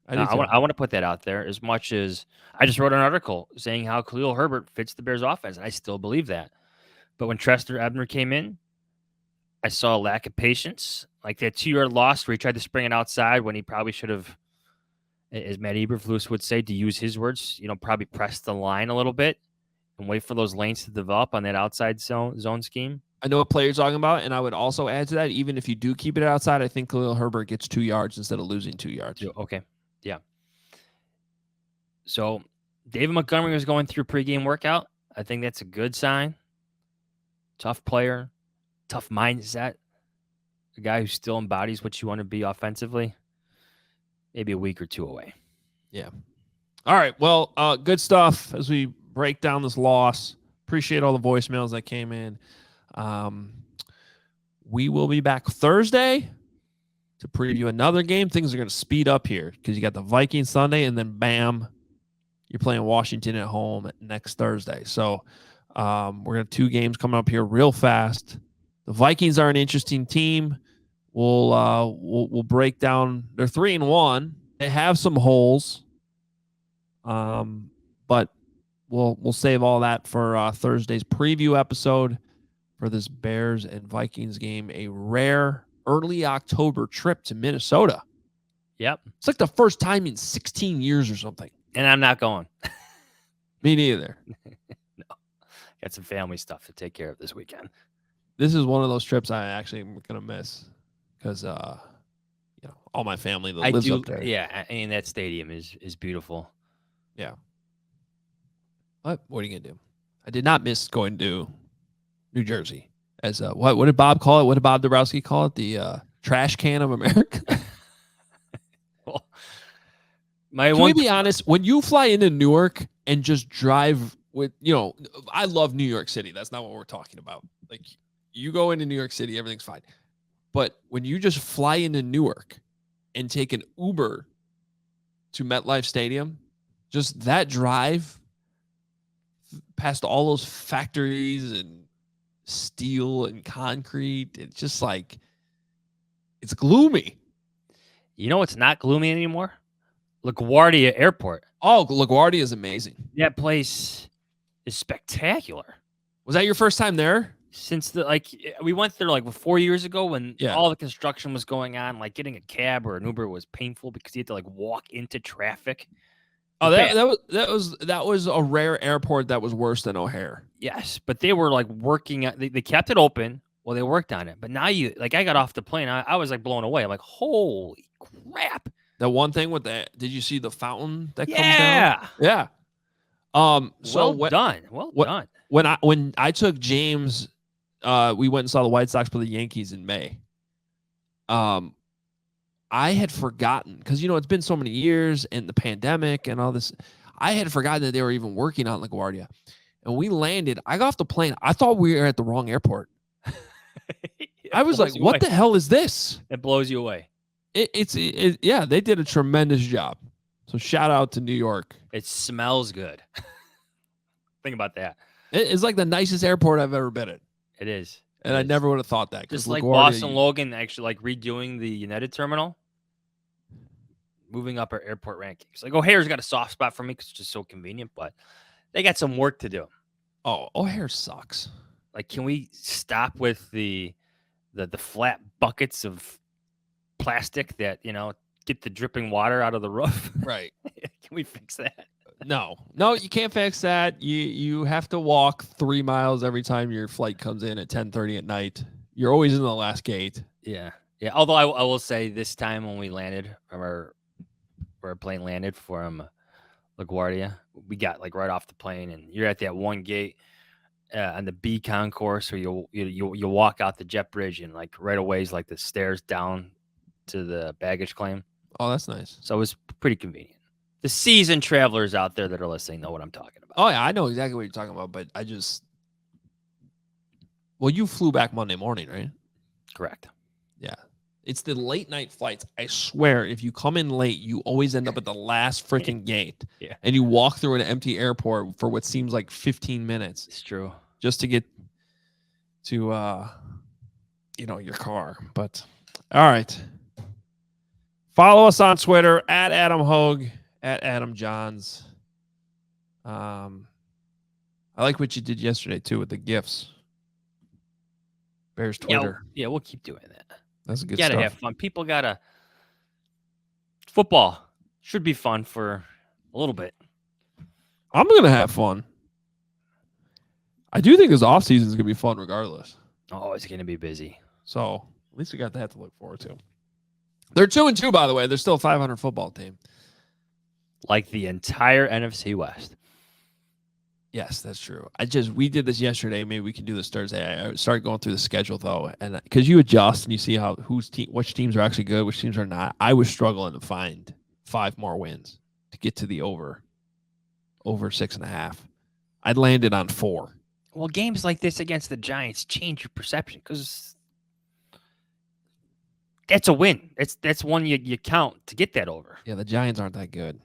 I want to put that out there as much as I just wrote an article saying how Khalil Herbert fits the Bears offense. And I still believe that. But when Trester Ebner came in, I saw a lack of patience. Like that 2-yard loss where he tried to spring it outside when he probably should have, as Matt Eberflus would say, to use his words, probably press the line a little bit and wait for those lanes to develop on that outside zone scheme. I know what player you're talking about, and I would also add to that, even if you do keep it outside, I think Khalil Herbert gets 2 yards instead of losing 2 yards. Okay. Yeah. So David Montgomery was going through pregame workout. I think that's a good sign. Tough player, tough mindset. A guy who still embodies what you want to be offensively. Maybe a week or 2 away. Yeah. All right. Well, good stuff as we break down this loss. Appreciate all the voicemails that came in. We will be back Thursday to preview another game. Things are going to speed up here because you got the Vikings Sunday, and then bam, you're playing Washington at home next Thursday. So we're going to have 2 games coming up here real fast. The Vikings are an interesting team. We'll break down. They're 3-1. They have some holes, but we'll save all that for Thursday's preview episode for this Bears and Vikings game. A rare early October trip to Minnesota. Yep. It's like the first time in 16 years or something. And I'm not going. Me neither. No. Got some family stuff to take care of this weekend. This is one of those trips I actually am going to miss because, all my family that lives up there. Yeah, and that stadium is beautiful. Yeah. What are you going to do? I did not miss going to New Jersey. As what did Bob call it? What did Bob Dabrowski call it? The trash can of America. Well, Can we be honest? When you fly into Newark and just drive with, I love New York City. That's not what we're talking about. Like, you go into New York City, everything's fine. But when you just fly into Newark and take an Uber to MetLife Stadium, just that drive past all those factories and steel and concrete, it's just like, it's gloomy. You know what's not gloomy anymore? LaGuardia Airport. Oh, LaGuardia is amazing. That place is spectacular. Was that your first time there? Since we went there 4 years ago when Yeah. all the construction was going on, like getting a cab or an Uber was painful because you had to walk into traffic. Oh, that was a rare airport that was worse than O'Hare. Yes, but they were working at they kept it open while they worked on it. But now I got off the plane, I was blown away. I'm like, holy crap. That one thing with that, did you see the fountain that comes Yeah. down? Yeah. Well done. When I took James, we went and saw the White Sox play the Yankees in May. I had forgotten because it's been so many years and the pandemic and all this. I had forgotten that they were even working on LaGuardia. And we landed. I got off the plane. I thought we were at the wrong airport. I was like, "What the hell is this?" It blows you away. Yeah, they did a tremendous job. So shout out to New York. It smells good. Think about that. It's like the nicest airport I've ever been at. It is. And I never would have thought that. Just like Boston Logan actually like redoing the United Terminal, moving up our airport rankings. Like O'Hare's got a soft spot for me because it's just so convenient, but they got some work to do. Oh, O'Hare sucks. Like, can we stop with the flat buckets of plastic that, get the dripping water out of the roof? Right. Can we fix that? No, you can't fix that. You have to walk 3 miles every time your flight comes in at 10:30 at night. You're always in the last gate. Yeah. Although I will say this time when we landed from our plane landed from LaGuardia, we got like right off the plane, and you're at that one gate on the B concourse, where you walk out the jet bridge, and like right away is like the stairs down to the baggage claim. Oh, that's nice. So it was pretty convenient. The seasoned travelers out there that are listening know what I'm talking about. Oh yeah, I know exactly what you're talking about, but you flew back Monday morning, right? Correct. Yeah. It's the late night flights. I swear, if you come in late, you always end up at the last freaking gate. Yeah. And you walk through an empty airport for what seems like 15 minutes. It's true. Just to get to your car. But all right. Follow us on Twitter at Adam Hoge, at Adam Jahns. I like what you did yesterday too with the gifts. Bears Twitter. Yeah, we'll keep doing that. That's good stuff. Gotta have fun. People gotta. Football should be fun for a little bit. I'm gonna have fun. I do think this offseason is gonna be fun regardless. Oh, it's gonna be busy. So at least we got that to look forward to. They're 2-2, by the way. They're still a 500 football team. Like the entire NFC West. Yes, that's true. We did this yesterday. Maybe we can do this Thursday. I started going through the schedule though, and because you adjust and you see which teams are actually good, which teams are not. I was struggling to find 5 more wins to get to the over 6.5. I'd landed on 4. Well, games like this against the Giants change your perception because that's a win. That's one you count to get that over. Yeah, the Giants aren't that good,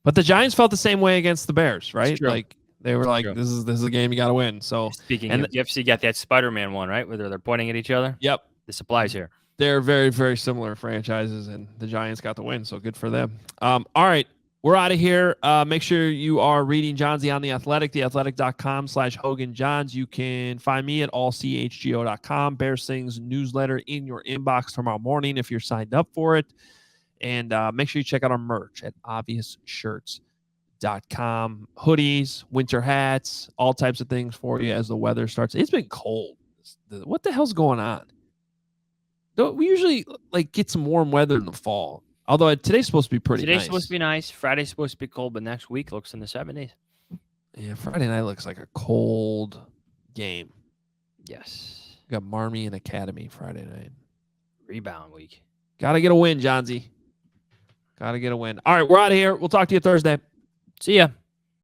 but the Giants felt the same way against the Bears, right? Like. They were like, this is a game you got to win. So speaking of gifts, you got that Spider-Man one, right? Where they're pointing at each other. Yep. This applies here. They're very, very similar franchises, and the Giants got the win, so good for them. All right, we're out of here. Make sure you are reading Johnsy on The Athletic, theathletic.com/Hoge Jahns. You can find me at allchgo.com. Bears Things newsletter in your inbox tomorrow morning if you're signed up for it. And make sure you check out our merch at obviousshirts.com. Hoodies, winter hats, all types of things for you as the weather starts. It's been cold. What the hell's going on? We usually get some warm weather in the fall. Although today's supposed to be pretty nice. Today's supposed to be nice. Friday's supposed to be cold, but next week looks in the 70s. Yeah, Friday night looks like a cold game. Yes. We got Marmy and Academy Friday night. Rebound week. Got to get a win, Johnsy. Got to get a win. All right, we're out of here. We'll talk to you Thursday. See ya.